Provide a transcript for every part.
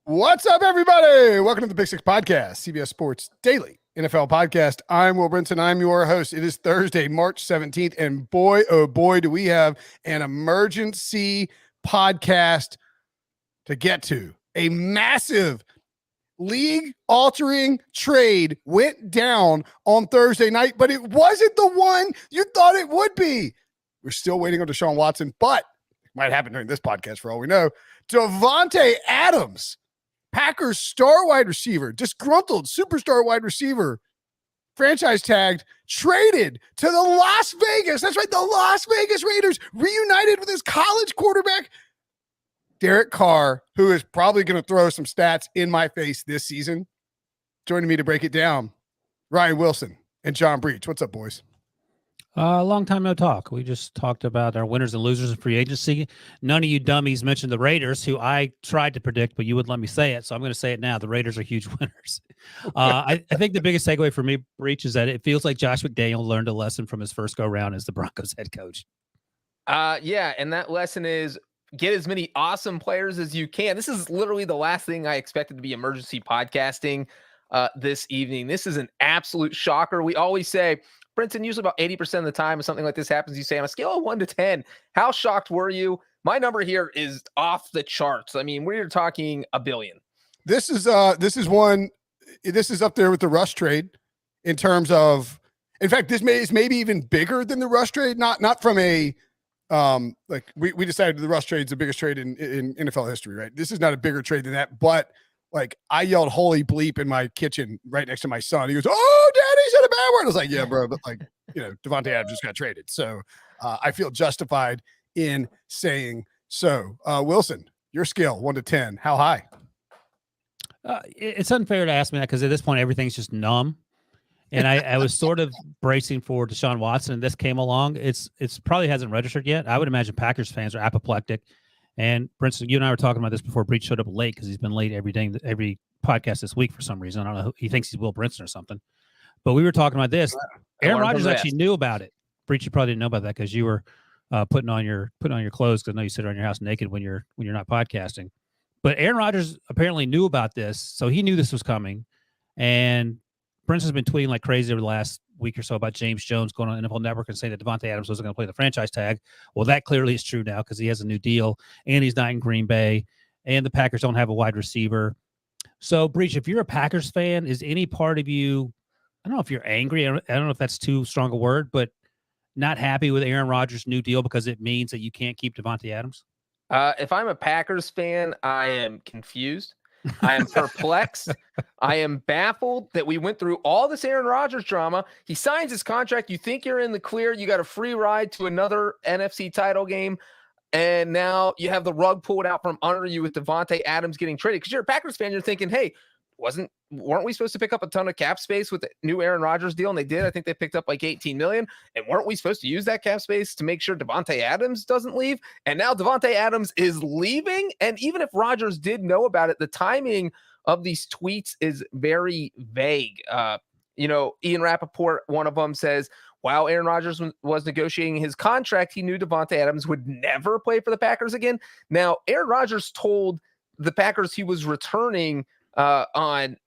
What's up, everybody? Welcome to the Big Six Podcast, CBS Sports Daily NFL Podcast. I'm Will Brinson. I'm your host. It is Thursday, March 17th, and boy, oh boy, do we have an emergency podcast to get to. A massive league-altering trade went down on Thursday night, but it wasn't the one you thought it would be. We're still waiting on Deshaun Watson, but it might happen during this podcast for all we know. Davante Adams, Packers star wide receiver, disgruntled superstar wide receiver, franchise tagged, traded to the Las Vegas. That's right, the Las Vegas Raiders reunited with his college quarterback, Derek Carr, who is probably going to throw some stats in my face this season. Joining me to break it down, Ryan Wilson and John Breech. What's up, boys? Long time no talk. We just talked about our winners and losers in free agency. None of you dummies mentioned the Raiders, who I tried to predict, but you wouldn't let me say it. So I'm going to say it now. The Raiders are huge winners. I think the biggest takeaway for me, Breach, is that it feels like Josh McDaniel learned a lesson from his first go-round as the Broncos head coach. Yeah, and that lesson is get as many awesome players as you can. This is literally the last thing I expected to be emergency podcasting this evening. This is an absolute shocker. We always say, Brinson, usually about 80% of the time when something like this happens, you say on a scale of 1 to 10, how shocked were you? My number here is off the charts. I mean, we're talking a billion. This is up there with the Rush trade in terms of, in fact, this is maybe even bigger than the Rush trade. Not from a like we decided the Rush trade is the biggest trade in NFL history, right? This is not a bigger trade than that, but like I yelled holy bleep in my kitchen right next to my son. He goes, "Oh, Daddy said a bad word." I was like, "Yeah, bro," but like, Davante Adams just got traded, so I feel justified in saying so. Wilson, your scale 1 to 10, how high? It's unfair to ask me that because at this point everything's just numb, and I was sort of bracing for Deshaun Watson, and this came along. It's probably hasn't registered yet. I would imagine Packers fans are apoplectic. And Brinson, you and I were talking about this before Breach showed up late because he's been late every podcast this week for some reason. I don't know. He thinks he's Will Brinson or something. But we were talking about this. Aaron Rodgers actually knew about it. Breach, you probably didn't know about that because you were putting on your clothes because I know you sit around your house naked when you're not podcasting. But Aaron Rodgers apparently knew about this, so he knew this was coming. And Brinson's been tweeting like crazy over the last week or so about James Jones going on NFL Network and saying that Davante Adams wasn't going to play the franchise tag. Well, that clearly is true now because he has a new deal and he's not in Green Bay and the Packers don't have a wide receiver. So, Breach, if you're a Packers fan, is any part of you, I don't know if you're angry, I don't know if that's too strong a word, but not happy with Aaron Rodgers' new deal because it means that you can't keep Davante Adams? If I'm a Packers fan, I am confused. I am perplexed. I am baffled that we went through all this Aaron Rodgers drama. He signs his contract. You think you're in the clear. You got a free ride to another NFC title game. And now you have the rug pulled out from under you with Davante Adams getting traded. Because you're a Packers fan. You're thinking, hey, weren't we supposed to pick up a ton of cap space with the new Aaron Rodgers deal? And they did. I think they picked up like $18 million. And weren't we supposed to use that cap space to make sure Davante Adams doesn't leave? And now Davante Adams is leaving. And even if Rodgers did know about it, the timing of these tweets is very vague. Ian Rappaport, one of them, says, while Aaron Rodgers was negotiating his contract, he knew Davante Adams would never play for the Packers again. Now, Aaron Rodgers told the Packers he was returning on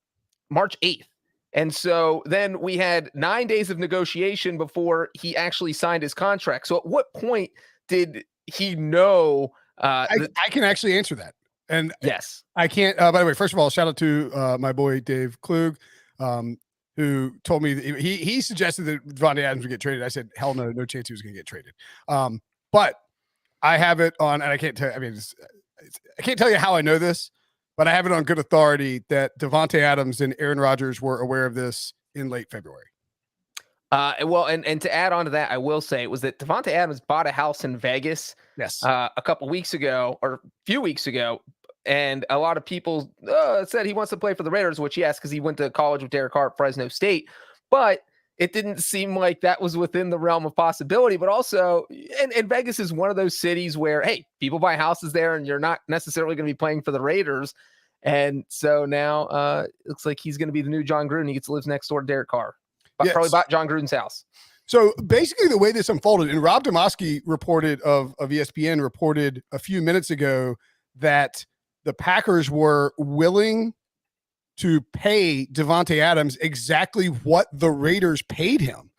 March 8th. And so then we had 9 days of negotiation before he actually signed his contract. So at what point did he know? I can actually answer that. And yes, I can't. By the way, first of all, shout out to my boy Dave Klug, who told me that he suggested that Davante Adams would get traded. I said, hell no chance he was going to get traded. But I have it on, and I can't tell. I mean, I can't tell you how I know this, but I have it on good authority that Davante Adams and Aaron Rodgers were aware of this in late February. Well, and to add on to that, I will say it was that Davante Adams bought a house in Vegas. Yes. A couple weeks ago or a few weeks ago. And a lot of people said he wants to play for the Raiders, which yes, because he went to college with Derek Carr at Fresno State. But it didn't seem like that was within the realm of possibility. But also, and Vegas is one of those cities where, hey, people buy houses there and you're not necessarily going to be playing for the Raiders. And so now it looks like he's going to be the new John Gruden. He gets to live next door to Derek Carr. Yes. Probably bought John Gruden's house. So basically the way this unfolded, and Rob Demoski reported of ESPN reported a few minutes ago that the Packers were willing to pay Davante Adams exactly what the Raiders paid him.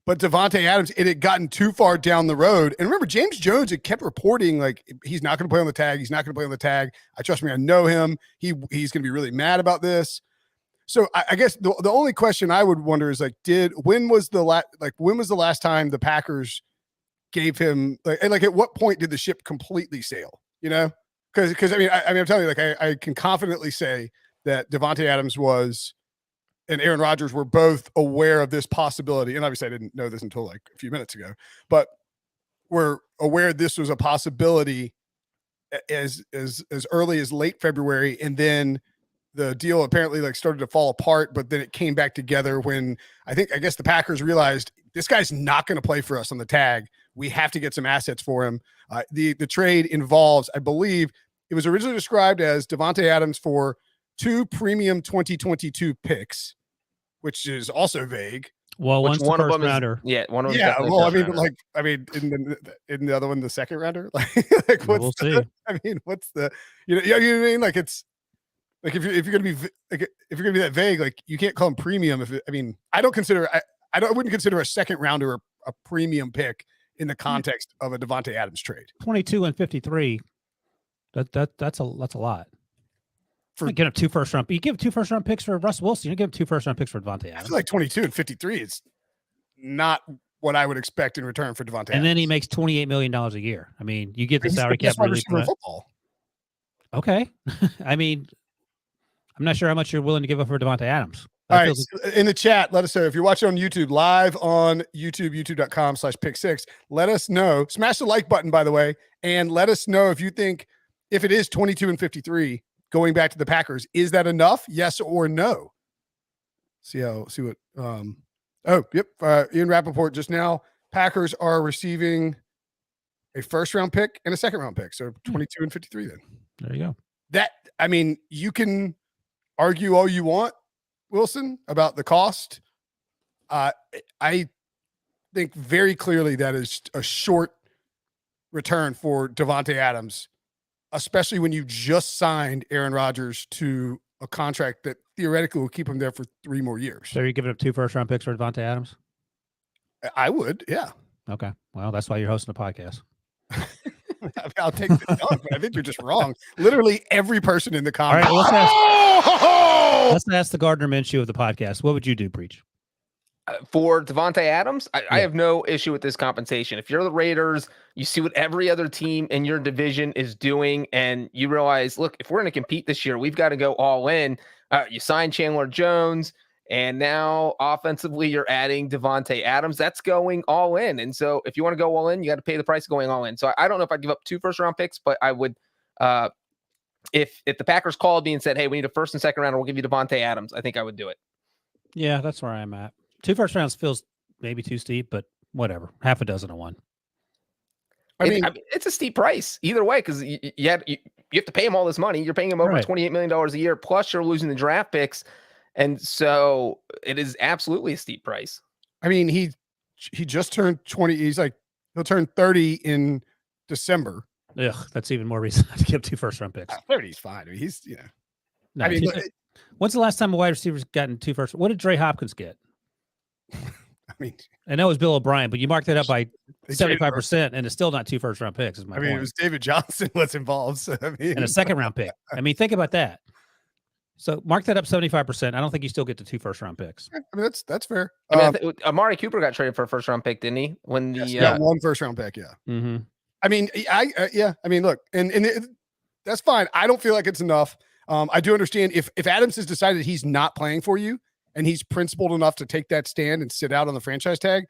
But Davante Adams, it had gotten too far down the road. And remember, James Jones had kept reporting like he's not going to play on the tag. He's not going to play on the tag. Trust me, I know him. He's going to be really mad about this. So I guess the only question I would wonder is like, when was the last time the Packers gave him like at what point did the ship completely sail? You know, because I'm telling you, like I can confidently say that Davante Adams and Aaron Rodgers were both aware of this possibility. And obviously I didn't know this until like a few minutes ago, but we're aware this was a possibility as early as late February. And then the deal apparently like started to fall apart, but then it came back together when I guess the Packers realized this guy's not going to play for us on the tag. We have to get some assets for him. The trade involves, I believe it was originally described as Davante Adams for 2 premium 2022 picks, which is also vague. Well, one's the first rounder. One of them. Yeah. Well, in the other one, the second rounder, like what's we'll see. What's the, you know what I mean? Like it's like, if you're going to be, like, if you're going to be that vague, like you can't call them premium. I wouldn't consider a second rounder a premium pick in the context of a Davante Adams trade. 22 and 53. That's a lot. You get up 2 first round. You give 2 first round picks for Russ Wilson. You give 2 first round picks for Davante Adams. I feel like 22 and 53 is not what I would expect in return for Davante. And then he makes $28 million a year. I mean, you get the salary cap relief from football. Okay. I mean, I'm not sure how much you're willing to give up for Davante Adams. All right. In the chat, let us know if you're watching on YouTube, live on YouTube, youtube.com/pick6. Let us know. Smash the like button, by the way, and let us know if you think if it is 22 and 53 going back to the Packers, is that enough? Yes or no? Ian Rappaport just now. Packers are receiving a first round pick and a second round pick. So 22 and 53 then. There you go. You can argue all you want, Wilson, about the cost. I think very clearly that is a short return for Davante Adams, especially when you just signed Aaron Rodgers to a contract that theoretically will keep him there for 3 more years. So you're giving up 2 first round picks for Davante Adams? I would, yeah. Okay. Well, that's why you're hosting a podcast. I'll take the dunk, but I think you're just wrong. Literally every person in the comments. All right, let's ask the Gardner Minshew of the podcast. What would you do, Breech? For Davante Adams, I have no issue with this compensation. If you're the Raiders, you see what every other team in your division is doing, and you realize, look, if we're going to compete this year, we've got to go all in. You sign Chandler Jones, and now offensively, you're adding Davante Adams. That's going all in. And so if you want to go all in, you got to pay the price of going all in. So I don't know if I'd give up 2 first-round picks, but I would if the Packers called me and said, hey, we need a first and second round, we'll give you Davante Adams, I think I would do it. Yeah, that's where I'm at. 2 first rounds feels maybe too steep, but whatever. Half a dozen of one. I mean, it's a steep price either way because you have to pay him all this money. You're paying him over $28 million a year, plus you're losing the draft picks. And so it is absolutely a steep price. I mean, he just turned 20. He'll turn 30 in December. Ugh, that's even more reason to give 2 first round picks. 30 is fine. I mean, he's, No, when's the last time a wide receiver's gotten 2 first? What did Dre Hopkins get? I know it was Bill O'Brien, but you marked that up by 75%, and it's still not 2 first round picks. Is my point. It was David Johnson was involved, so and a second round pick. Think about that. So mark that up 75%. I don't think you still get to 2 first round picks. That's fair. Amari Cooper got traded for a first round pick, didn't he? When he got 1 first round pick, yeah. Mm-hmm. Look, and that's fine. I don't feel like it's enough. I do understand if Adams has decided he's not playing for you and he's principled enough to take that stand and sit out on the franchise tag,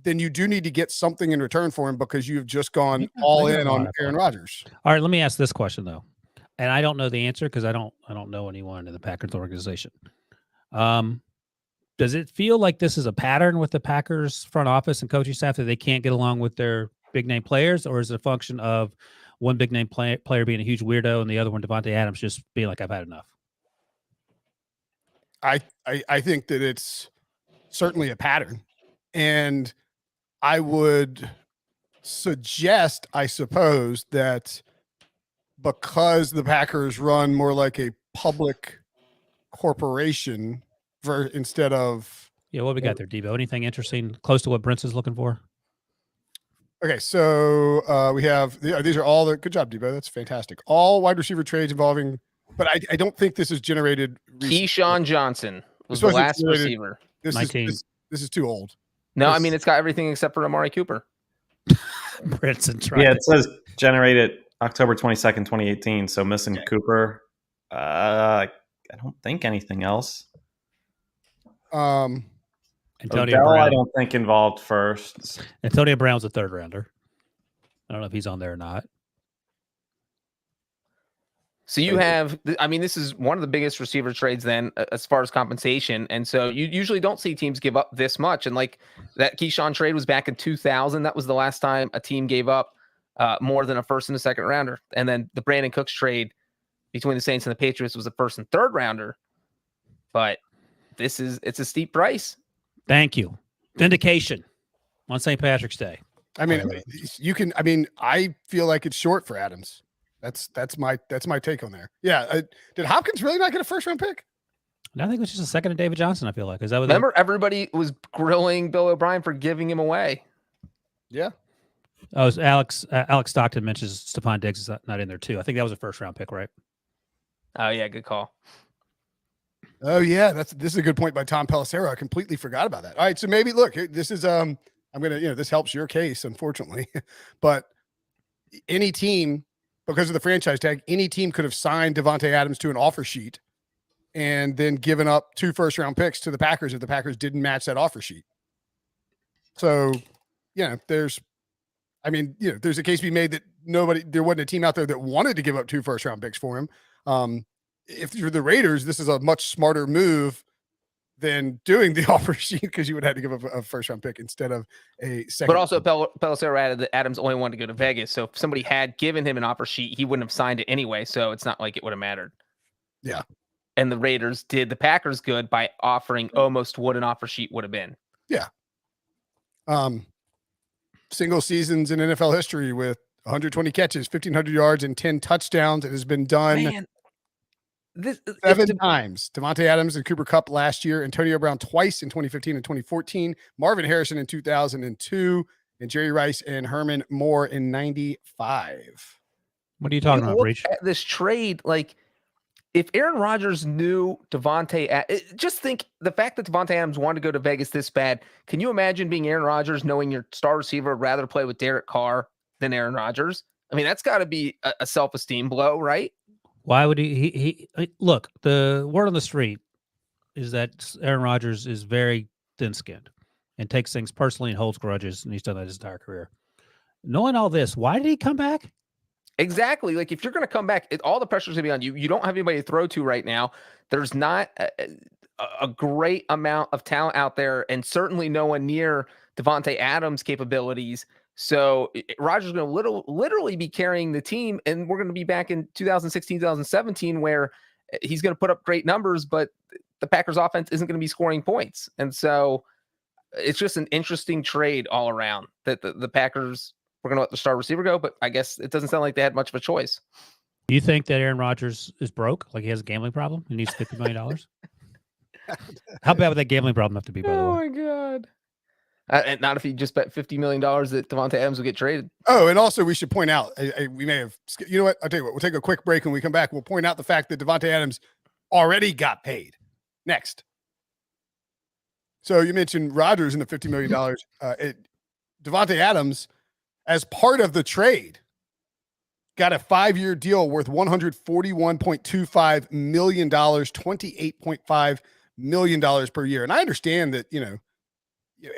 then you do need to get something in return for him because you've just gone all in on Aaron Rodgers. All right, let me ask this question though, and I don't know the answer because I don't know anyone in the Packers organization. Does it feel like this is a pattern with the Packers front office and coaching staff that they can't get along with their big name players, or is it a function of one big name player being a huge weirdo and the other one, Davante Adams, just being like, I've had enough? I think that it's certainly a pattern, and I would suggest, I suppose, that because the Packers run more like a public corporation instead of. Yeah, what we got there, Debo? Anything interesting close to what Brinson's looking for? Okay, so we have these are all the good job, Debo. That's fantastic. All wide receiver trades involving, but I don't think this is generated. Keyshawn Johnson was the supposed to be last generated- receiver. This 19. is this is too old. No, I This- mean it's got everything except for Amari Cooper. Brinson tried. Yeah, it says generated October 22nd, 2018. So missing Cooper. I don't think anything else. Antonio Odell, I Brown. don't think involved first. Antonio Brown's a third rounder. I don't know if he's on there or not. So you have, I mean, this is one of the biggest receiver trades then as far as compensation. And so you usually don't see teams give up this much. And like that Keyshawn trade was back in 2000. That was the last time a team gave up more than a first and a second rounder. And then the Brandon Cooks trade between the Saints and the Patriots was a first and third rounder. But it's a steep price. Thank you. Vindication on St. Patrick's Day. I mean, you can. I mean, I feel like it's short for Adams. That's my take on there. Yeah, did Hopkins really not get a first round pick? I think it was just a second of David Johnson. I feel like is that what Remember, everybody was grilling Bill O'Brien for giving him away. Yeah. Oh, Alex Stockton mentions Stephon Diggs is not in there too. I think that was a first round pick, right? Oh yeah, good call. Oh yeah, this is a good point by Tom Pelissero. I completely forgot about that. All right, so maybe look, this is I'm gonna this helps your case, unfortunately, but any team, because of the franchise tag, any team could have signed Davante Adams to an offer sheet and then given up 2 first round picks to the Packers if the Packers didn't match that offer sheet. So, there's a case to be made that there wasn't a team out there that wanted to give up 2 first round picks for him. If you're the Raiders, this is a much smarter move than doing the offer sheet because you would have to give up a first round pick instead of a second. But also, Pelissero added that Adams only wanted to go to Vegas. So if somebody had given him an offer sheet, he wouldn't have signed it anyway. So it's not like it would have mattered. Yeah. And the Raiders did the Packers good by offering almost what an offer sheet would have been. Yeah. Single seasons in NFL history with 120 catches, 1,500 yards, and 10 touchdowns. It has been done. Man, 7 times. Davante Adams and Cooper Kupp last year, Antonio Brown twice in 2015 and 2014, Marvin Harrison in 2002, and Jerry Rice and Herman Moore in 95. What are you talking about, Breech? This trade, like if Aaron Rodgers knew just think the fact that Davante Adams wanted to go to Vegas this bad. Can you imagine being Aaron Rodgers knowing your star receiver would rather play with Derek Carr than Aaron Rodgers? I mean, that's got to be a self-esteem blow, right? Why would he look, the word on the street is that Aaron Rodgers is very thin-skinned and takes things personally and holds grudges, and he's done that his entire career. Knowing all this, why did he come back? Exactly. Like if you're going to come back, all the pressure's going to be on you. You don't have anybody to throw to right now. There's not a great amount of talent out there, and certainly no one near Davante Adams' capabilities. So Rodgers is going to literally be carrying the team, and we're going to be back in 2016, 2017, where he's going to put up great numbers, but the Packers offense isn't going to be scoring points. And so it's just an interesting trade all around that the Packers were going to let the star receiver go, but I guess it doesn't sound like they had much of a choice. Do you think that Aaron Rodgers is broke? Like he has a gambling problem? He needs $50 million? How bad would that gambling problem have to be, by the way? Oh my God. And not if he just bet $50 million that Davante Adams will get traded. Oh, and also we should point out, we may have, you know what? I'll tell you what, we'll take a quick break. When we come back, we'll point out the fact that Davante Adams already got paid. Next. So you mentioned Rodgers and the $50 million. Davante Adams, as part of the trade, got a 5-year deal worth $141.25 million, $28.5 million per year. And I understand that,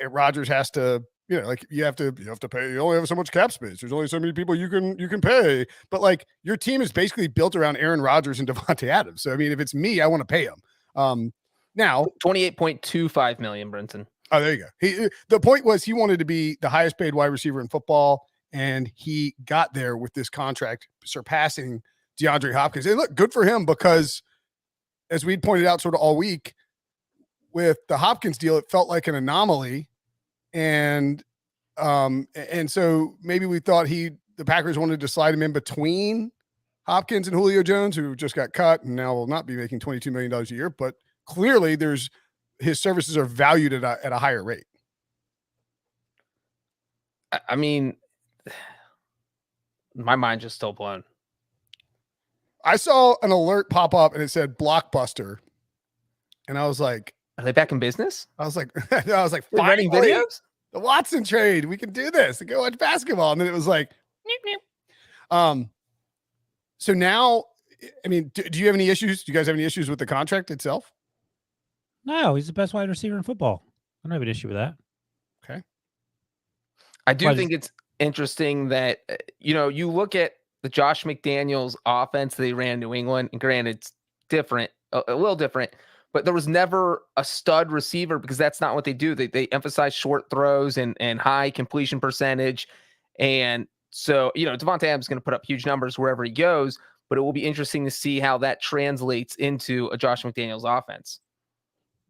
Rodgers has to, like you have to pay. You only have so much cap space. There's only so many people you can pay. But like your team is basically built around Aaron Rodgers and Davante Adams. So I mean, if it's me, I want to pay him. Now $28.25 million, Brinson. Oh, there you go. The point was he wanted to be the highest paid wide receiver in football, and he got there with this contract, surpassing DeAndre Hopkins. And look, good for him because, as we'd pointed out sort of all week, with the Hopkins deal, it felt like an anomaly, and so maybe we thought the Packers wanted to slide him in between Hopkins and Julio Jones, who just got cut and now will not be making $22 million a year, but clearly his services are valued at a higher rate. I mean, my mind's just still blown. I saw an alert pop up and it said Blockbuster. And I was like, are they back in business? I was like, Running finally, videos? the Watson trade. We can do this and go watch basketball. And then it was like, so now, I mean, do you have any issues? Do you guys have any issues with the contract itself? No, he's the best wide receiver in football. I don't have an issue with that. Okay. I do think it's interesting that, you look at the Josh McDaniels offense they ran in New England, and granted, it's different, a little different, but there was never a stud receiver because that's not what they do. They emphasize short throws and high completion percentage. And so, Davante Adams is going to put up huge numbers wherever he goes, but it will be interesting to see how that translates into a Josh McDaniels offense.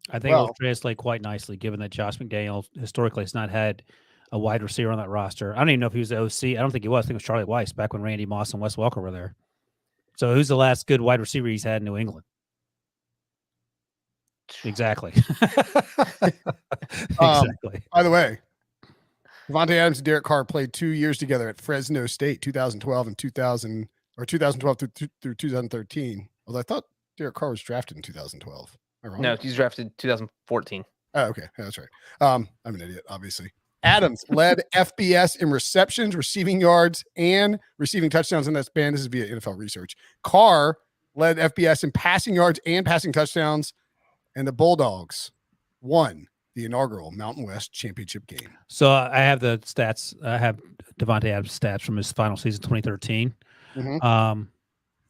I think it'll translate quite nicely, given that Josh McDaniels historically has not had a wide receiver on that roster. I don't even know if he was the OC. I don't think he was. I think it was Charlie Weiss back when Randy Moss and Wes Welker were there. So who's the last good wide receiver he's had in New England? Exactly. Exactly. By the way, Davante Adams and Derek Carr played 2 years together at Fresno State, 2012 and 2012 through 2013. Although I thought Derek Carr was drafted in 2012. Am I wrong? No, he's drafted 2014. Oh, okay. Yeah, that's right. I'm an idiot, obviously. Adams led FBS in receptions, receiving yards, and receiving touchdowns in that span. This is via NFL research. Carr led FBS in passing yards and passing touchdowns, and the Bulldogs won the inaugural Mountain West championship game. So I have the stats. I have Davante Adams stats from his final season, 2013. Mm-hmm.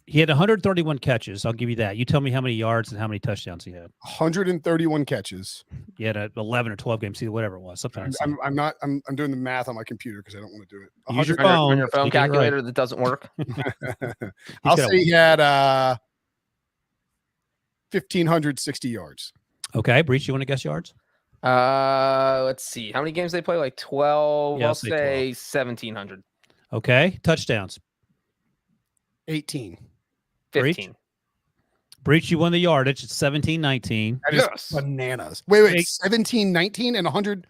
He had 131 catches. I'll give you that. You tell me how many yards and how many touchdowns he had. 131 catches. He had 11 or 12 games, whatever it was. I'm doing the math on my computer because I don't want to do it. Use your phone. On your phone calculator that doesn't work. I'll say he had 1,560 yards. Okay, Breech, you want to guess yards? Let's see. How many games they play? Like 12. Yeah, I'll say 1,700. Okay, touchdowns. 18. 15. Breech, you won the yardage. It's 17-19. That is bananas. Wait, 17-19 and 100.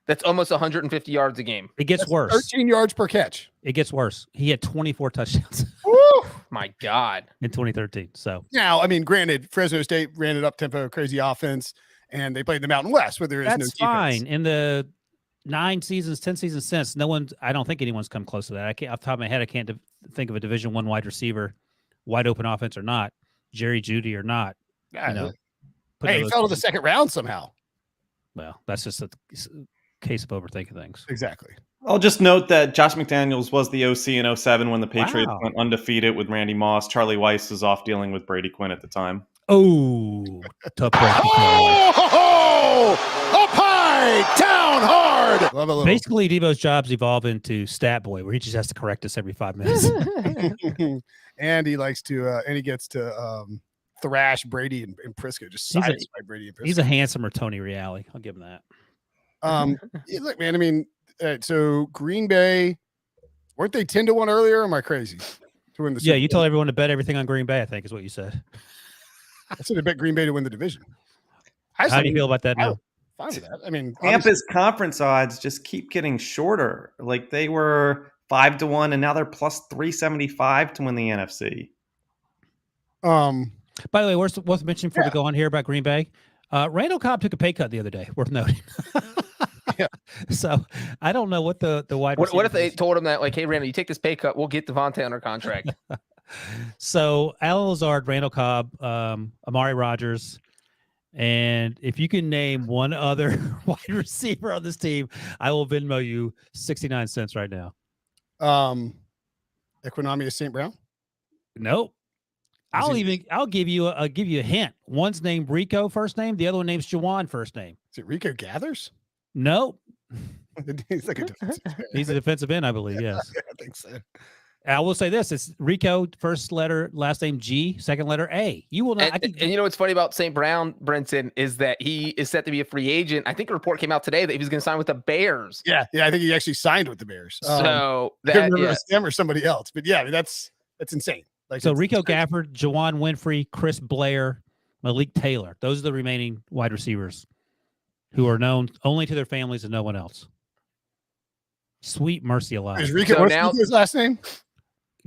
That's almost 150 yards a game. It gets worse. 13 yards per catch. It gets worse. He had 24 touchdowns. Woo! My God. In 2013. So now, I mean, granted, Fresno State ran it up tempo, crazy offense, and they played the Mountain West where there is no defense. That's fine. In the 10 seasons since, I don't think anyone's come close to that. I can't, off the top of my head, I can't think of a Division I wide receiver, wide open offense or not, Jerry Jeudy or not. Yeah, hey, he fell to the second round somehow. Well, that's just a case of overthinking things. Exactly. I'll just note that Josh McDaniels was the OC in 07 when the Patriots went undefeated with Randy Moss. Charlie Weiss was off dealing with Brady Quinn at the time. Oh, tough break. Up high, down hard. Basically, Debo's job's evolved into stat boy, where he just has to correct us every 5 minutes. And he likes to, and he gets to thrash Brady and Prisco, just satisfy Brady and Prisco. He's a handsomer Tony Reale. I'll give him that. Look, man, I mean, so Green Bay, weren't they 10-1 earlier? Or am I crazy? To win the Super you Bowl? told everyone to bet everything on Green Bay, I think is what you said. I said I bet Green Bay to win the division. How do you feel about that now? Fine with that. I mean, Tampa's conference odds just keep getting shorter. Like they were 5-1, and now they're plus 375 to win the NFC. By the way, worth mentioning before we go on here about Green Bay. Randall Cobb took a pay cut the other day. Worth noting. Yeah. So I don't know what the wide. What if they told him that, like, hey, Randall, you take this pay cut, we'll get Davante under contract. So Alan Lazard, Randall Cobb, Amari Rodgers, and if you can name one other wide receiver on this team, I will Venmo you 69 cents right now. Equinemius St. Brown. Nope. I'll give you a hint. One's named Rico first name, the other one name's Jawan first name. Is it Rico Gathers? Nope. He's like a defensive end. He's a defensive end, I believe. Yes. Yeah, I think so. I will say this: it's Rico, first letter, last name G, second letter A. You will not. And you know what's funny about St. Brown, Brinson, is that he is set to be a free agent. I think a report came out today that he was going to sign with the Bears. Yeah, I think he actually signed with the Bears. So I couldn't remember it was them or somebody else, but yeah, I mean, that's insane. Like So Rico Gafford, Jawan Winfrey, Chris Blair, Malik Taylor. Those are the remaining wide receivers who are known only to their families and no one else. Sweet mercy alive. Is Rico, So what's now- Rico's last name?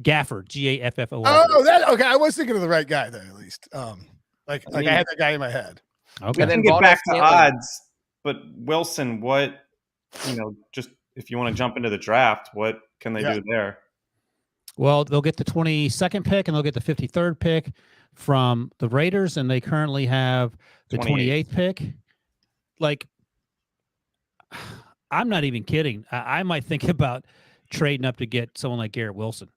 Gafford, Gafford. Oh, that okay. I was thinking of the right guy though, at least. I had that guy in my head. Okay. And We then can get Valdez back to Scantling. odds, but Wilson, just if you want to jump into the draft, what can they do there? Well, they'll get the 22nd pick and they'll get the 53rd pick from the Raiders, and they currently have the 28th pick. Like, I'm not even kidding. I might think about trading up to get someone like Garrett Wilson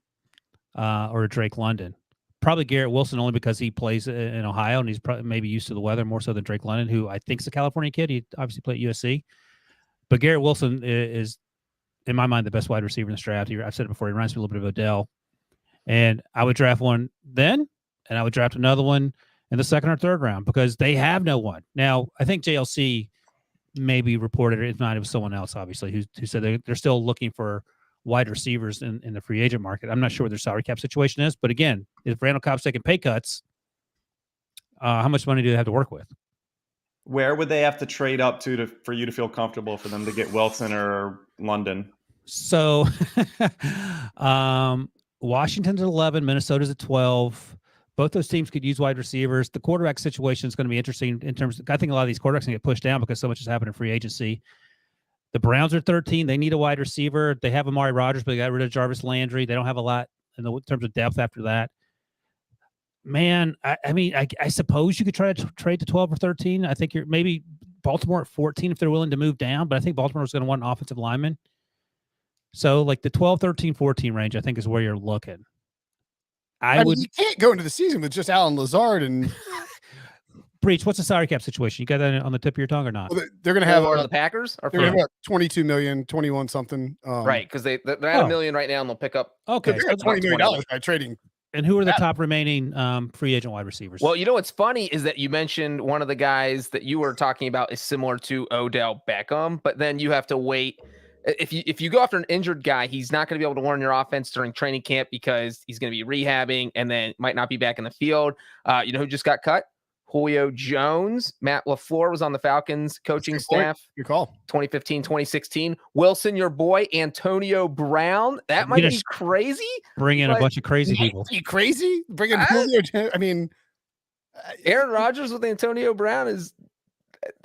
or Drake London. Probably Garrett Wilson only because he plays in Ohio and he's probably maybe used to the weather more so than Drake London, who I think is a California kid. He obviously played at USC. But Garrett Wilson is, in my mind, the best wide receiver in this draft. I've said it before. He reminds me a little bit of Odell. And I would draft one then, and I would draft another one in the second or third round because they have no one. Now, I think JLC maybe reported, or if not, it was someone else, obviously, who said they're still looking for wide receivers in the free agent market. I'm not sure what their salary cap situation is. But again, if Randall Cobb's taking pay cuts, how much money do they have to work with? Where would they have to trade up to for you to feel comfortable for them to get Wilson or London? So Washington's at 11, Minnesota's at 12. Both those teams could use wide receivers. The quarterback situation is going to be interesting in terms of, I think a lot of these quarterbacks can get pushed down because so much has happened in free agency. The Browns are 13. They need a wide receiver. They have Amari Rodgers, but they got rid of Jarvis Landry. They don't have a lot in terms of depth after that. Man, I suppose you could try to trade to 12 or 13. I think you're maybe Baltimore at 14 if they're willing to move down, but I think Baltimore is going to want an offensive lineman. So like the 12, 13, 14 range, I think is where you're looking. You can't go into the season with just Alan Lazard and Breech. What's the salary cap situation? You got that on the tip of your tongue or not? Well, they're going to have the Packers or they're going to have 22 million, 21 something. Right, because they're at $1 million right now, and they'll pick up. Okay, they're at $20 million by trading. And who are the top remaining free agent wide receivers? Well, you know what's funny is that you mentioned one of the guys that you were talking about is similar to Odell Beckham, but then you have to wait. If you go after an injured guy, he's not going to be able to learn your offense during training camp because he's going to be rehabbing and then might not be back in the field. You know who just got cut? Julio Jones. Matt LaFleur was on the Falcons coaching staff. Good call. 2015, 2016. Wilson, your boy, Antonio Brown. That might be crazy. Bring in a bunch of crazy people. You crazy? Bring in Julio Jones. I mean, Aaron Rodgers with Antonio Brown is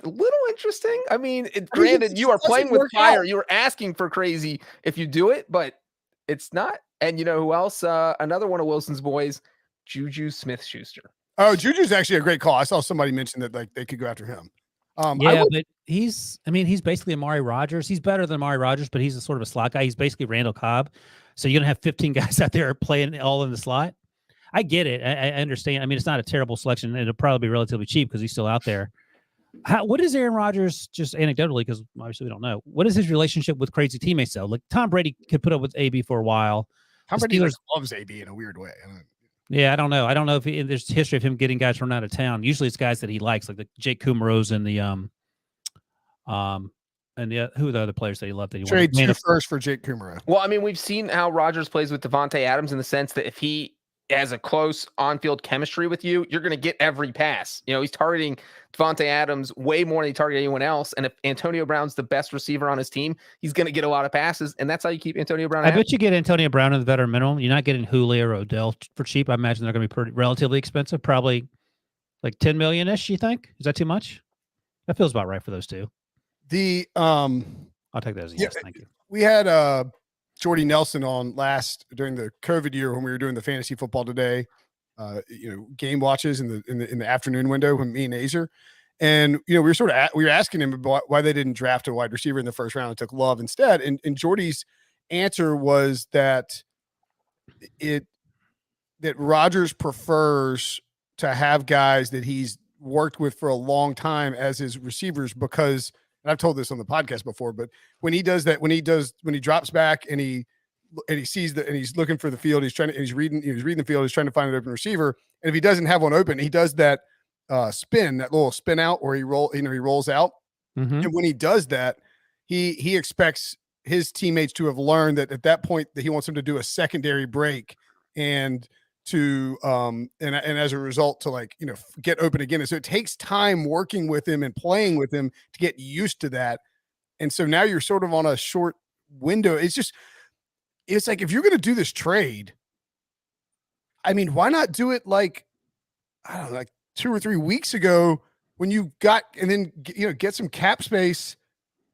a little interesting. I mean, granted, you are playing with fire. You are asking for crazy if you do it, but it's not. And you know who else? Another one of Wilson's boys, Juju Smith-Schuster. Oh, Juju's actually a great call. I saw somebody mention that like they could go after him. But he's basically Amari Rodgers. He's better than Amari Rodgers, but he's a sort of a slot guy. He's basically Randall Cobb. So you're going to have 15 guys out there playing all in the slot. I get it. I understand. I mean, it's not a terrible selection. It'll probably be relatively cheap because he's still out there. What is Aaron Rodgers, just anecdotally, because obviously we don't know, what is his relationship with crazy teammates, though? Like Tom Brady could put up with AB for a while. Tom Brady loves AB in a weird way. Yeah, I don't know. I don't know if there's history of him getting guys from out of town. Usually it's guys that he likes, like the Jake Kumerows and who are the other players that he loved that he trade two first for Jake Kumerow. Well, I mean, we've seen how Rodgers plays with Davante Adams in the sense that if he has a close on-field chemistry with you, you're going to get every pass. You know, he's targeting Davante Adams way more than he targeted anyone else. And if Antonio Brown's the best receiver on his team, he's going to get a lot of passes. And that's how you keep Antonio Brown. I bet you get Antonio Brown in the veteran minimum. You're not getting Julio or Odell for cheap. I imagine they're going to be relatively expensive, probably like 10 million-ish, you think? Is that too much? That feels about right for those two. I'll take that as a yes. Thank you. We had Jordy Nelson on during the COVID year when we were doing the Fantasy Football Today, game watches in the afternoon window when me and Azer, and we were asking him about why they didn't draft a wide receiver in the first round and took Love instead, and Jordy's answer was that Rodgers prefers to have guys that he's worked with for a long time as his receivers because. And I've told this on the podcast before, but when he does that, when he drops back and he sees and he's looking for the field, he's reading the field, he's trying to find an open receiver. And if he doesn't have one open, he does that that little spin out where he rolls out. Mm-hmm. And when he does that, he expects his teammates to have learned that at that point that he wants him to do a secondary break and to and as a result to like, get open again. And so it takes time working with him and playing with him to get used to that. And so now you're sort of on a short window. It's like, if you're going to do this trade, I mean, why not do it like, I don't know, like 2 or 3 weeks ago when you got, and then, get some cap space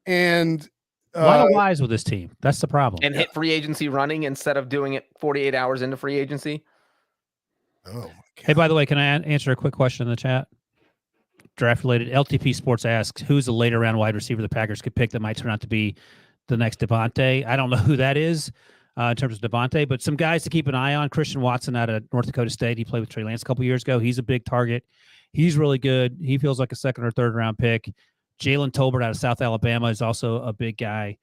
and a lot of wise with this team. That's the problem. And hit free agency running instead of doing it 48 hours into free agency. Oh, my God. Hey, by the way, can I answer a quick question in the chat? Draft related. LTP Sports asks, who's the later round wide receiver the Packers could pick that might turn out to be the next Davante? I don't know who that is in terms of Davante, but some guys to keep an eye on. Christian Watson out of North Dakota State. He played with Trey Lance a couple years ago. He's a big target. He's really good. He feels like a second or third round pick. Jalen Tolbert out of South Alabama is also a big guy.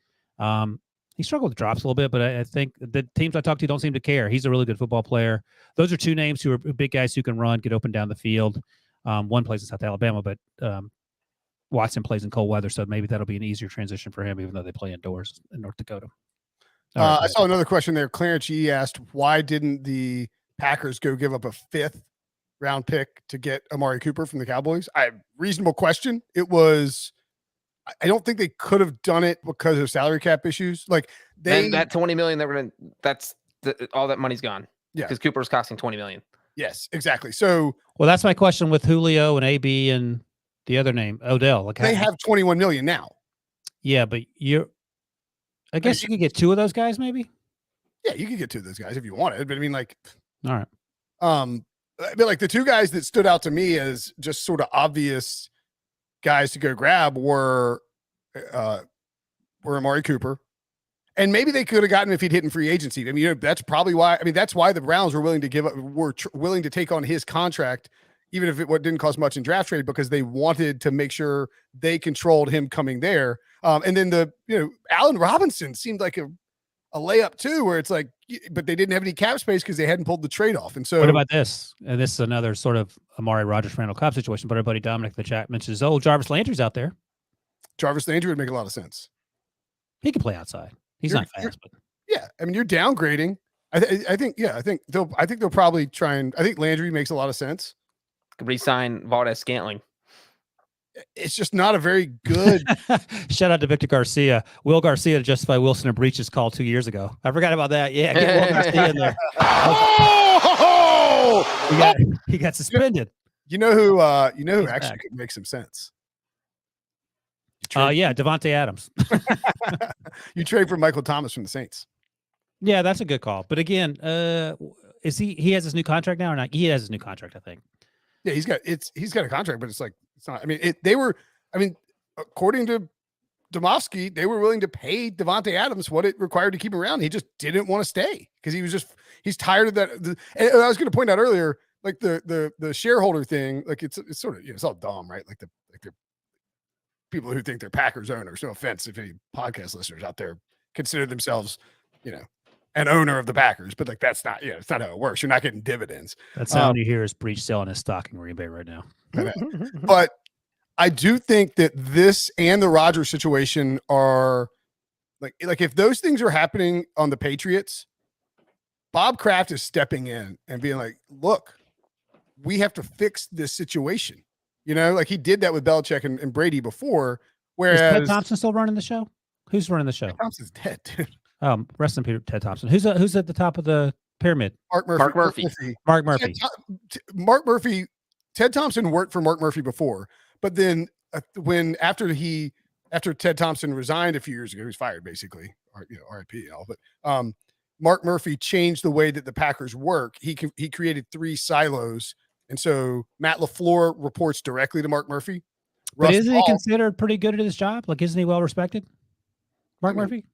He struggled with drops a little bit, but I think the teams I talk to don't seem to care. He's a really good football player. Those are two names who are big guys who can run, get open down the field. One plays in South Alabama, but Watson plays in cold weather, so maybe that'll be an easier transition for him, even though they play indoors in North Dakota. I saw another question there. Clarence G asked, why didn't the Packers go give up a 5th round pick to get Amari Cooper from the Cowboys? Reasonable question. It was, I don't think they could have done it because of salary cap issues. Like that $20 million all that money's gone. Yeah, because Cooper's costing $20 million. Yes, exactly. So, well, that's my question with Julio and AB and the other name, Odell. Like, they have $21 million now. Yeah, but I guess you could get 2 of those guys, maybe. Yeah, you could get 2 of those guys if you wanted. But I mean, like, all right. But like the 2 guys that stood out to me as just sort of obvious guys to go grab were Amari Cooper. And maybe they could have gotten him if he'd hit in free agency. I mean, that's probably why. I mean, that's why the Browns were willing to willing to take on his contract, even if it didn't cost much in draft trade, because they wanted to make sure they controlled him coming there. And then Allen Robinson seemed like a layup too, where it's like, but they didn't have any cap space because they hadn't pulled the trade off. And so, what about this? And this is another sort of Amari Rodgers, Randall Cobb situation. But our buddy Dominic in the chat mentions, Jarvis Landry's out there. Jarvis Landry would make a lot of sense. He can play outside. He's not fast, but yeah, I mean, you're downgrading. I think they'll probably try and. I think Landry makes a lot of sense. Resign Valdez-Scantling. It's just not a very good. Shout out to Victor Garcia. Will Garcia to justify Wilson and Breech's call 2 years ago. I forgot about that. Yeah, get Will Garcia in there. He got suspended. You know who actually could make some sense. Davante Adams. You trade for Michael Thomas from the Saints. Yeah, that's a good call. But again, is he has his new contract now or not? He has his new contract, I think. Yeah, he's got a contract, but it's not. I mean, according to Domofsky, they were willing to pay Davante Adams what it required to keep him around. He just didn't want to stay because he's tired of that. And I was going to point out earlier, like the shareholder thing, like it's sort of, it's all dumb, right? Like the people who think they're Packers owners. No offense if any podcast listeners out there consider themselves, an owner of the Packers, but like that's not, it's not how it works. You're not getting dividends. That sound you hear is Breech selling his stock in Green Bay right now. But I do think that this and the Rodgers situation are like if those things are happening on the Patriots, Bob Kraft is stepping in and being like, look, we have to fix this situation. Like he did that with Belichick and Brady before. Whereas is Ted Thompson still running the show? Who's running the show? Ted Thompson's dead, dude. Rest in peace, Ted Thompson. Who's at the top of the pyramid? Mark Murphy. Mark Murphy. Mark Murphy. Ted Thompson worked for Mark Murphy before, but then after Ted Thompson resigned a few years ago, he was fired basically, RIP and all. But Mark Murphy changed the way that the Packers work. He created 3 silos. And so Matt LaFleur reports directly to Mark Murphy. But isn't he considered pretty good at his job? Like, isn't he well respected? Mark Murphy?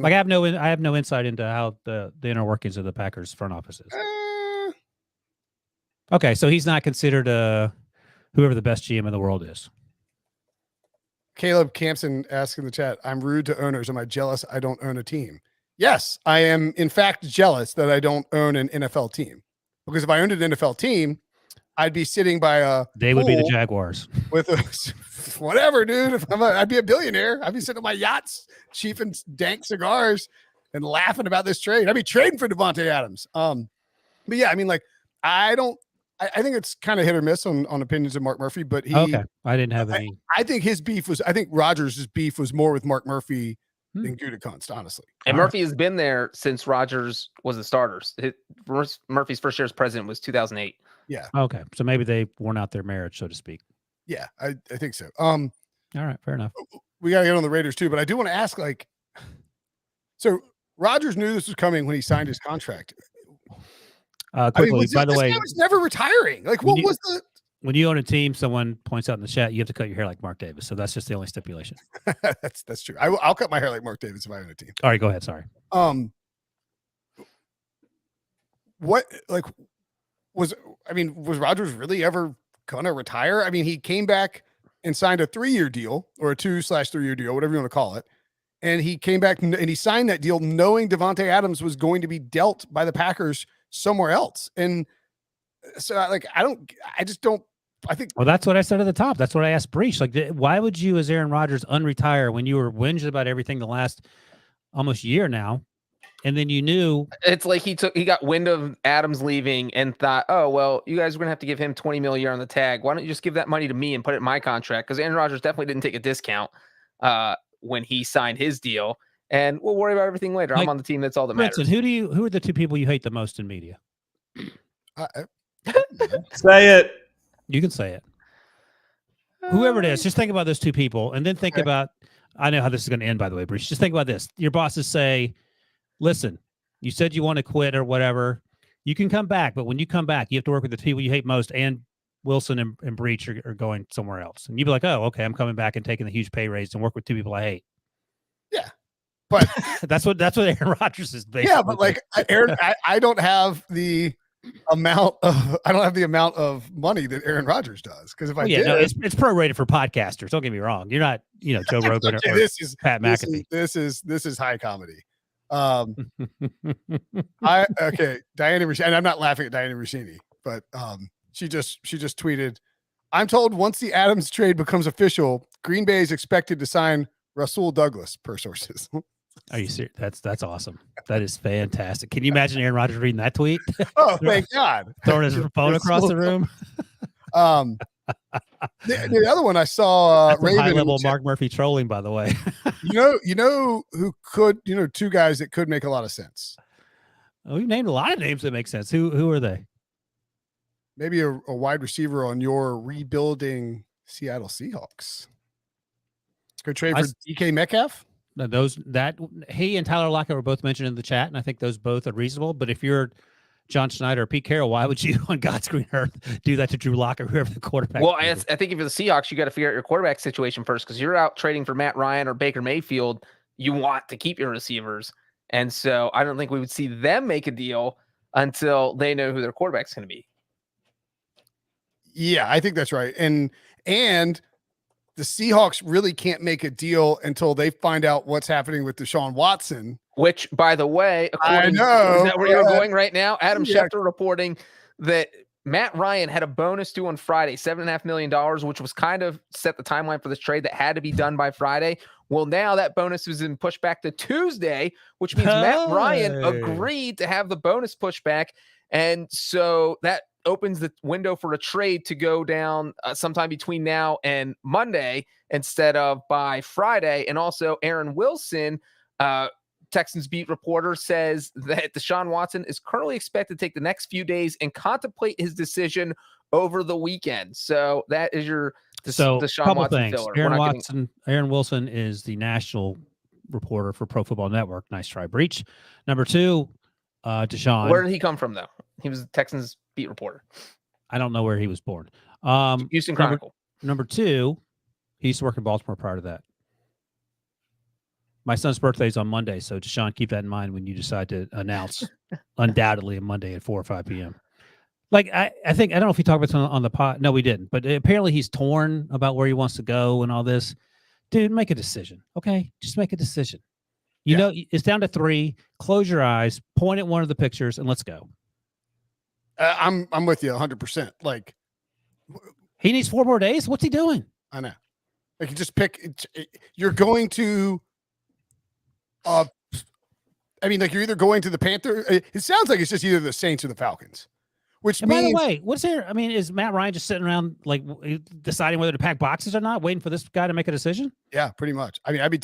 I have no insight into how the inner workings of the Packers front office is. Okay, so he's not considered whoever the best GM in the world is. Caleb Campson asks in the chat, I'm rude to owners. Am I jealous I don't own a team? Yes, I am in fact jealous that I don't own an NFL team. Because if I owned an NFL team, I'd be sitting by They would be the Jaguars. With whatever, dude. I'd be a billionaire. I'd be sitting on my yachts, chiefing dank cigars and laughing about this trade. I'd be trading for Davante Adams. But yeah, I mean, like I don't. I think it's kind of hit or miss on opinions of Mark Murphy, but he. Okay, I didn't have any. I think his beef was. I think Rodgers' beef was more with Mark Murphy than Hmm. Gutekunst, honestly. And All right. Murphy has been there since Rodgers was the starter. Murphy's first year as president was 2008. Yeah, Okay, so maybe they worn out their marriage, so to speak. yeah, I think so. All right, fair enough. We got to get on the Raiders too, but I do want to ask, like, so Rodgers knew this was coming when he signed his contract. Quickly, by the this way, guy was never retiring. Like, When what you- was the? when you own a team, someone points out in the chat, you have to cut your hair like Mark Davis. So that's just the only stipulation. That's true. I'll cut my hair like Mark Davis if I own a team. All right, go ahead. Sorry. What was Rodgers really ever gonna retire? I mean, he came back and signed a 3-year deal or a 2/3-year deal, whatever you want to call it. And he came back and he signed that deal knowing Davante Adams was going to be dealt by the Packers somewhere else. And so I think Well, that's what I said at the top. That's what I asked Breech. Like, why would you, as Aaron Rodgers, unretire when you were whinging about everything the last almost year now, and then you knew It's like he got wind of Adams leaving and thought, oh, well, you guys are going to have to give him $20 million a year on the tag. Why don't you just give that money to me and put it in my contract? Because Aaron Rodgers definitely didn't take a discount when he signed his deal. And we'll worry about everything later. Like, I'm on the team. That's all that matters. Brinson, who are the two people you hate the most in media? Say it. You can say it. Whoever it is, just think about those two people, and then think about. I know how this is going to end, by the way, Bruce. Just think about this. Your bosses say, "Listen, you said you want to quit or whatever. You can come back, but when you come back, you have to work with the people you hate most." And Wilson and Breech are going somewhere else, and you'd be like, "Oh, okay, I'm coming back and taking the huge pay raise and work with two people I hate." Yeah, but that's what Aaron Rodgers is basically. yeah, but like Aaron, I don't have the amount of money that Aaron Rodgers does, because if I did, no, it's prorated for podcasters. Don't get me wrong. You're not, Joe Rogan or this is Pat McAfee. This is high comedy. Diana Rossini, and I'm not laughing at Diana Rossini, but she just tweeted, "I'm told once the Adams trade becomes official, Green Bay is expected to sign Rasul Douglas per sources." Are you serious? That's awesome. That is fantastic. Can you imagine Aaron Rodgers reading that tweet? Oh, thank God. Throwing his phone across the room. The other one I saw, Raven, high level Mark Murphy trolling, by the way. you know who could, two guys that could make a lot of sense. Oh, you named a lot of names that make sense. Who are they? Maybe a wide receiver on your rebuilding Seattle Seahawks. Go trade for DK Metcalf. He and Tyler Lockett were both mentioned in the chat, and I think those both are reasonable. But if you're John Schneider or Pete Carroll, why would you, on God's green earth, do that to Drew Lock or whoever the quarterback? Well, I think if you're the Seahawks, you got to figure out your quarterback situation first, because you're out trading for Matt Ryan or Baker Mayfield. You want to keep your receivers, and so I don't think we would see them make a deal until they know who their quarterback's going to be. Yeah, I think that's right, and the Seahawks really can't make a deal until they find out what's happening with Deshaun Watson. Which, by the way, I know. Is that where you're going right now? Adam Yeah. Schefter reporting that Matt Ryan had a bonus due on Friday, $7.5 million, which was kind of set the timeline for this trade that had to be done by Friday. Well, now that bonus has been pushed back to Tuesday, which means Matt Ryan agreed to have the bonus pushed back. And so that opens the window for a trade to go down sometime between now and Monday instead of by Friday. And also Aaron Wilson, Texans beat reporter, says that Deshaun Watson is currently expected to take the next few days and contemplate his decision over the weekend. So that is your Deshaun Watson filler. Aaron Wilson is the national reporter for Pro Football Network. Nice try, Breech. Number two, Deshaun. Where did he come from, though? He was a Texans beat reporter. I don't know where he was born. Houston Chronicle. Number two, he used to work in Baltimore prior to that. My son's birthday is on Monday, so Deshaun, keep that in mind when you decide to announce undoubtedly a Monday at 4 or 5 p.m. Like, I think, I don't know if we talked about this on the pod. No, we didn't. But apparently he's torn about where he wants to go and all this. Dude, make a decision, okay? Just make a decision. You know, it's down to 3. Close your eyes, point at one of the pictures, and let's go. I'm with you 100%. Like, he needs 4 more days. What's he doing? I know. Like, you just pick. You're going to. I mean, like, you're either going to the Panthers. It sounds like it's just either the Saints or the Falcons. which And by the means way, what's there? I mean, is Matt Ryan just sitting around like deciding whether to pack boxes or not, waiting for this guy to make a decision? yeah, pretty much. I mean, I'd be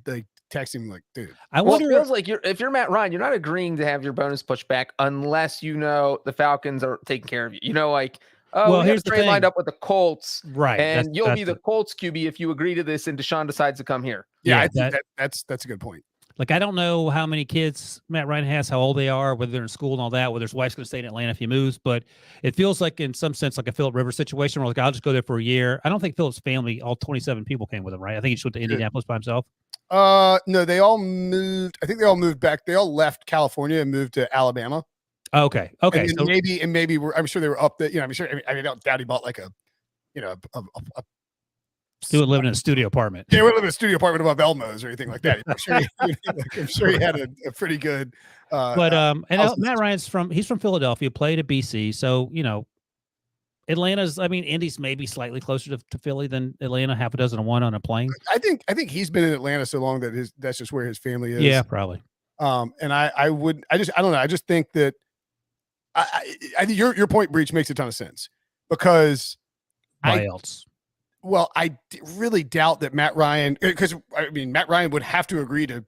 like texting him like, dude. I Well, wonder. it feels like if you're Matt Ryan, you're not agreeing to have your bonus pushed back unless you know the Falcons are taking care of you. You know, like, oh, Well, we here's have a the trade lined thing. up with the Colts, Right, and you'll be that's the Colts QB if you agree to this, and Deshaun decides to come here. Yeah, Yeah, I think that's a good point. Like, I don't know how many kids Matt Ryan has, how old they are, whether they're in school and all that, whether his wife's going to stay in Atlanta if he moves. But it feels like, in some sense, like a Philip Rivers situation where, like, I'll just go there for a year. I don't think Philip's family, all 27 people came with him, right? I think he just went to Indianapolis by himself. No, they all moved. I think they all moved back. They all left California and moved to Alabama. Okay. And So maybe I'm sure they were up there. I'm sure. I don't doubt he bought like a he would live in a studio apartment. Yeah, we live in a studio apartment above Elmo's or anything like that. I'm sure he had a pretty good. And Matt Ryan's he's from Philadelphia, played at BC. So, Atlanta's, I mean, Indy's maybe slightly closer to Philly than Atlanta, half a dozen to one on a plane. I think he's been in Atlanta so long that that's just where his family is. Yeah, probably. And I don't know. I just think that I think your point, Breech, makes a ton of sense because Why else? Well, I really doubt that Matt Ryan, because I mean, Matt Ryan would have to agree to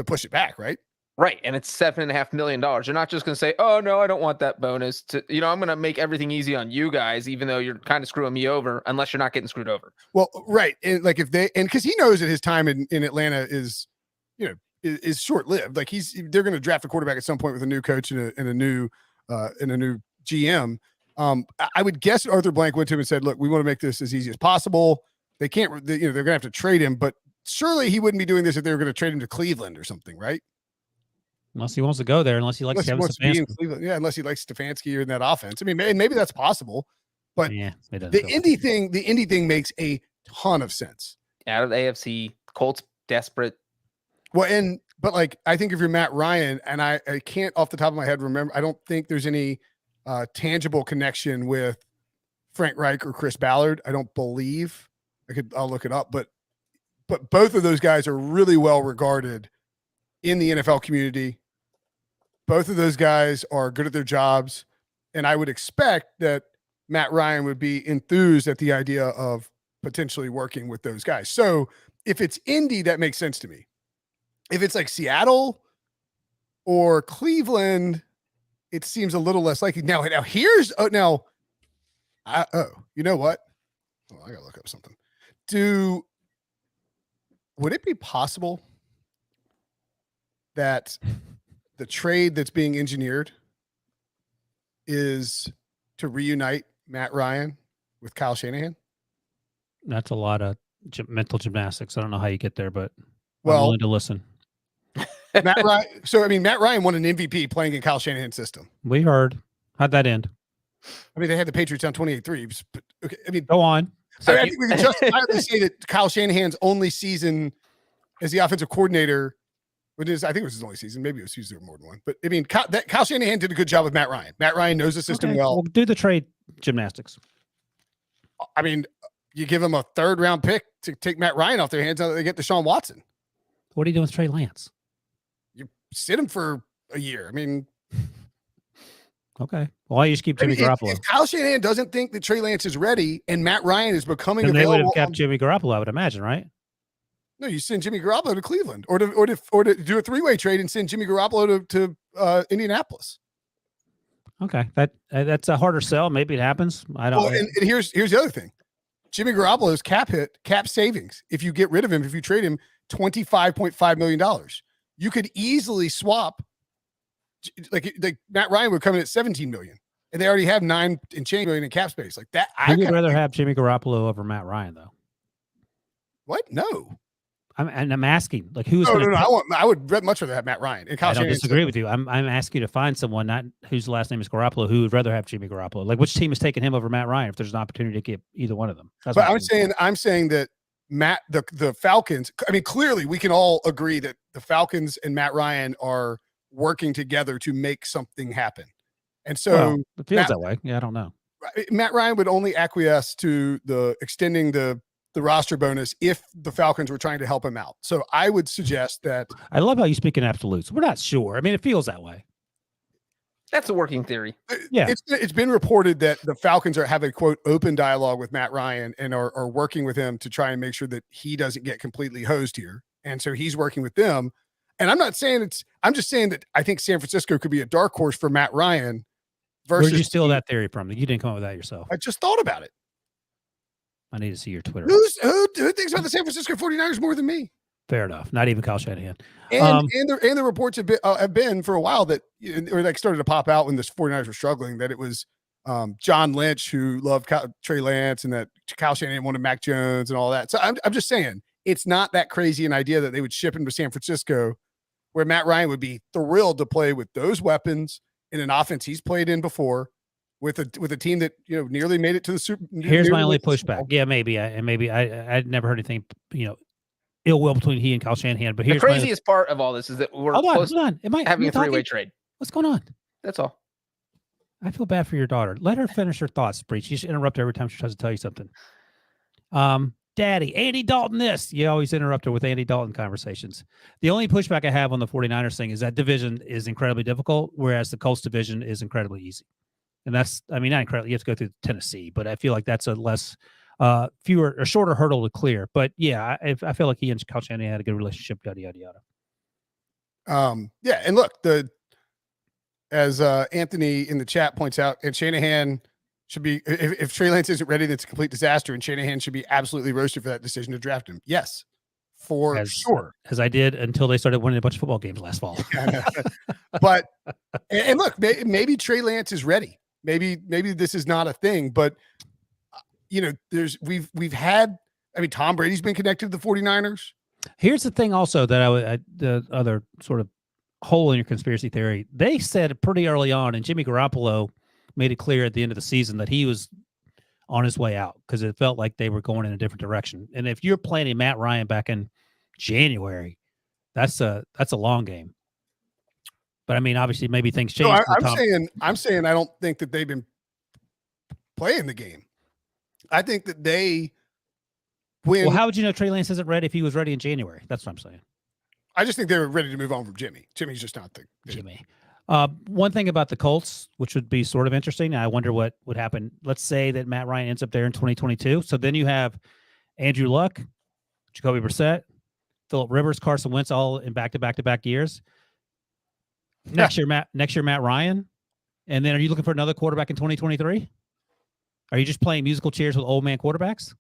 push it back, right? Right. And it's $7.5 million. You're not just going to say, oh, no, I don't want that bonus. I'm going to make everything easy on you guys, even though you're kind of screwing me over, unless you're not getting screwed over. Well, right. And like because he knows that his time in Atlanta is short lived. Like they're going to draft a quarterback at some point with a new coach and a new GM. I would guess Arthur Blank went to him and said, look, we want to make this as easy as possible. They're going to have to trade him, but surely he wouldn't be doing this if they were going to trade him to Cleveland or something, right? Unless he wants to go there, unless he likes Kevin Stefanski. Yeah, unless he likes Stefanski or in that offense. I mean, maybe that's possible, but yeah, the Indy thing makes a ton of sense. Out of the AFC, Colts desperate. Well, but like, I think if you're Matt Ryan, and I can't off the top of my head remember, I don't think there's any tangible connection with Frank Reich or Chris Ballard. I don't believe. I'll look it up, but both of those guys are really well regarded in the NFL community. Both of those guys are good at their jobs, and I would expect that Matt Ryan would be enthused at the idea of potentially working with those guys. So if it's Indy, that makes sense to me. If it's like Seattle or Cleveland, it seems a little less likely. Now here's you know what? Oh, I gotta look up something. Would it be possible that the trade that's being engineered is to reunite Matt Ryan with Kyle Shanahan? That's a lot of mental gymnastics. I don't know how you get there, but I'm willing to listen. Matt Ryan. So, I mean, Matt Ryan won an MVP playing in Kyle Shanahan's system. We heard. How'd that end? I mean, they had the Patriots on 28-3. Okay, I mean, go on. So I think we can justifiably say that Kyle Shanahan's only season as the offensive coordinator, I think it was his only season. Maybe it was season more than one. But I mean, Kyle Shanahan did a good job with Matt Ryan. Matt Ryan knows the system well. We'll do the trade gymnastics. I mean, you give them a third-round pick to take Matt Ryan off their hands now that they get Deshaun Watson. What are you doing with Trey Lance? You sit him for a year. I mean, okay. Well, you just keep Jimmy Garoppolo. If Kyle Shanahan doesn't think that Trey Lance is ready and Matt Ryan is becoming then available, they would have kept Jimmy Garoppolo, I would imagine, right? No, you send Jimmy Garoppolo to Cleveland, or to do a three-way trade and send Jimmy Garoppolo to Indianapolis. Okay, that's a harder sell. Maybe it happens. I don't. Well, and here's the other thing: Jimmy Garoppolo's cap savings. If you get rid of him, if you trade him, $25.5 million. You could easily swap. Like Matt Ryan would come in at $17 million, and they already have $9 and change million in cap space. Like that, I would rather have Jimmy Garoppolo over Matt Ryan, though. What? No. I'm asking, like, who's? No. I would much rather have Matt Ryan. And Kyle I don't Shanahan disagree with you. I'm asking you to find someone not whose last name is Garoppolo who would rather have Jimmy Garoppolo. Like, which team is taking him over Matt Ryan if there's an opportunity to get either one of them? But I'm saying that the Falcons. I mean, clearly we can all agree that the Falcons and Matt Ryan are working together to make something happen. And so it feels that way. Yeah, I don't know. Matt Ryan would only acquiesce to the extending the roster bonus if the Falcons were trying to help him out. So I would suggest that. I love how you speak in absolutes. We're not sure. I mean, it feels that way. That's a working theory. Yeah. It's been reported that the Falcons have a quote open dialogue with Matt Ryan and are working with him to try and make sure that he doesn't get completely hosed here. And so he's working with them. And I'm not saying I'm just saying that I think San Francisco could be a dark horse for Matt Ryan. Where did you steal that theory from? You didn't come up with that yourself. I just thought about it. I need to see your Twitter. Who thinks about the San Francisco 49ers more than me? Fair enough. Not even Kyle Shanahan. And the reports have been for a while that or like started to pop out when the 49ers were struggling that it was John Lynch who loved Trey Lance and that Kyle Shanahan wanted Mac Jones and all that. So I'm just saying it's not that crazy an idea that they would ship him to San Francisco where Matt Ryan would be thrilled to play with those weapons in an offense he's played in before with a team that nearly made it to the Super Bowl. Here's my only pushback. Yeah, maybe I'd never heard anything ill will between he and Kyle Shanahan. But here's the craziest part of all this is that we're hold on. having a three-way trade. What's going on? That's all. I feel bad for your daughter. Let her finish her thoughts, Breech. You should interrupt her every time she tries to tell you something. Daddy, Andy Dalton this. You always interrupt her with Andy Dalton conversations. The only pushback I have on the 49ers thing is that division is incredibly difficult, whereas the Colts division is incredibly easy. And that's, not incredibly, you have to go through Tennessee, but I feel like that's a less shorter hurdle to clear. But yeah, I feel like he and Kyle Shanahan had a good relationship, yada, yada, yada. Yeah. And look, as Anthony in the chat points out, and Shanahan should be, if Trey Lance isn't ready, that's a complete disaster. And Shanahan should be absolutely roasted for that decision to draft him. Yes, for sure. As I did until they started winning a bunch of football games last fall. But, and look, maybe Trey Lance is ready. Maybe this is not a thing, but we've had, Tom Brady's been connected to the 49ers. Here's the thing also that the other sort of hole in your conspiracy theory, they said pretty early on, and Jimmy Garoppolo made it clear at the end of the season that he was on his way out because it felt like they were going in a different direction. And if you're planning Matt Ryan back in January, that's a long game. But obviously maybe things change. No, I'm saying I don't think that they've been playing the game. I think that they win. Well, how would you know Trey Lance isn't ready if he was ready in January? That's what I'm saying. I just think they were ready to move on from Jimmy. Jimmy's just not the Jimmy. One thing about the Colts, which would be sort of interesting, I wonder what would happen. Let's say that Matt Ryan ends up there in 2022. So then you have Andrew Luck, Jacoby Brissett, Phillip Rivers, Carson Wentz, all in back-to-back years. Next year, Matt Ryan. And then are you looking for another quarterback in 2023? Are you just playing musical chairs with old man quarterbacks?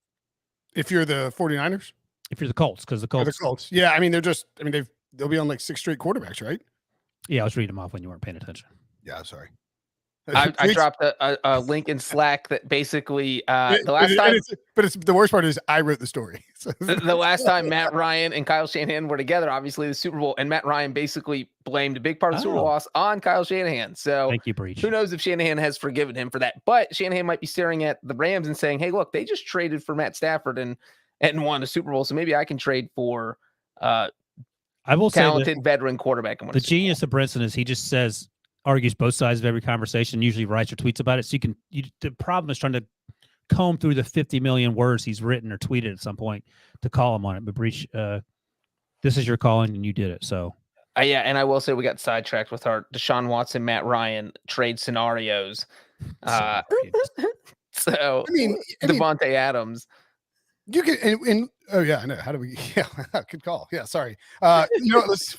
If you're the 49ers? If you're the Colts, because the Colts. Yeah, they'll be on like 6 straight quarterbacks, right? Yeah, I was reading them off when you weren't paying attention. Yeah, sorry. I dropped a link in Slack that basically the last time. But the worst part is I wrote the story. So. The last time Matt Ryan and Kyle Shanahan were together, obviously the Super Bowl, and Matt Ryan basically blamed a big part of the Super Bowl loss on Kyle Shanahan. So thank you, Breech. Who knows if Shanahan has forgiven him for that? But Shanahan might be staring at the Rams and saying, "Hey, look, they just traded for Matt Stafford and won a Super Bowl, so maybe I can trade for I will talented say veteran quarterback." The genius of Brinson is he just argues both sides of every conversation, usually writes or tweets about it. So the problem is trying to comb through the 50 million words he's written or tweeted at some point to call him on it. But Breech, this is your calling and you did it. So yeah. And I will say we got sidetracked with our Deshaun Watson, Matt Ryan trade scenarios. So Davante Adams. You can, oh yeah, I know. How do we? Yeah, good call. Yeah, sorry. We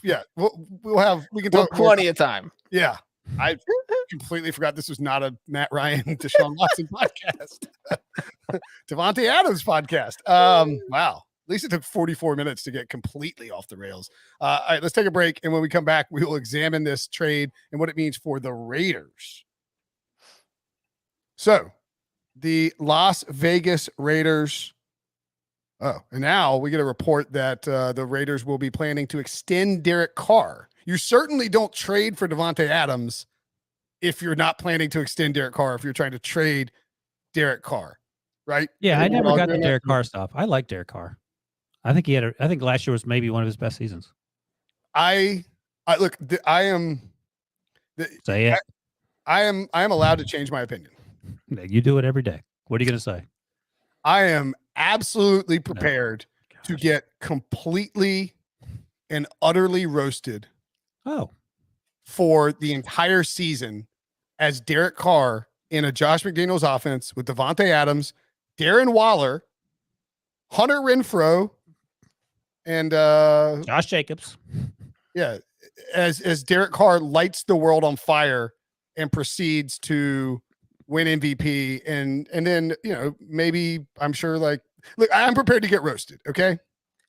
can talk plenty of time. Yeah, I completely forgot this was not a Matt Ryan, Deshaun Watson podcast. Davante Adams podcast. Wow. At least it took 44 minutes to get completely off the rails. All right, let's take a break, and when we come back, we will examine this trade and what it means for the Raiders. So, the Las Vegas Raiders. Oh, and now we get a report that the Raiders will be planning to extend Derek Carr. You certainly don't trade for Davante Adams if you're not planning to extend Derek Carr, if you're trying to trade Derek Carr, right? Yeah, I never got the Derek Carr stuff. I like Derek Carr. I think I think last year was maybe one of his best seasons. I am allowed to change my opinion. You do it every day. What are you going to say? I am absolutely prepared to get completely and utterly roasted for for the entire season as Derek Carr in a Josh McDaniels offense with Davante Adams, Darren Waller, Hunter Renfrow, and Josh Jacobs. yeah, as Derek Carr lights the world on fire and proceeds to win MVP, and then maybe I'm sure look, I'm prepared to get roasted. Okay,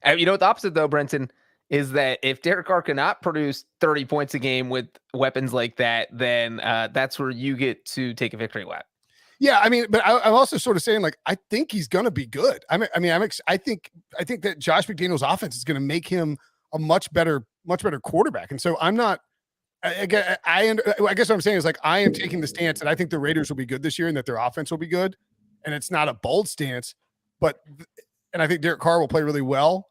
You know what the opposite though, Brinson, is that if Derek Carr cannot produce 30 points a game with weapons like that, then that's where you get to take a victory lap. Yeah, I mean, but I'm also sort of saying I think he's going to be good. I think that Josh McDaniels' offense is going to make him a much better quarterback. And so I'm not. I guess what I'm saying is I am taking the stance that I think the Raiders will be good this year and that their offense will be good, and it's not a bold stance, and I think Derek Carr will play really well.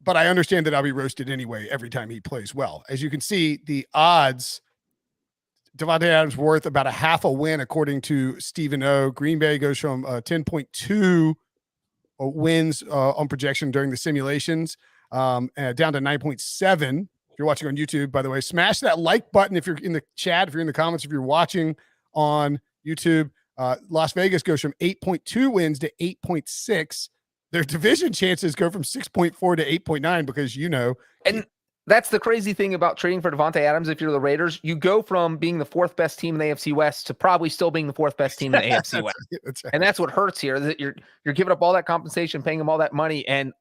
But I understand that I'll be roasted anyway every time he plays well. As you can see, the odds. Davante Adams worth about a half a win, according to Stephen O. Green Bay goes from 10.2 wins on projection during the simulations down to 9.7. If you're watching on YouTube, by the way, smash that like button if you're in the chat, if you're in the comments, if you're watching on YouTube. Las Vegas goes from 8.2 wins to 8.6. Their division chances go from 6.4 to 8.9 because And that's the crazy thing about trading for Davante Adams. If you're the Raiders, you go from being the fourth best team in the AFC West to probably still being the fourth best team in the AFC West. That's right. And that's what hurts here. That you're giving up all that compensation, paying him all that money, and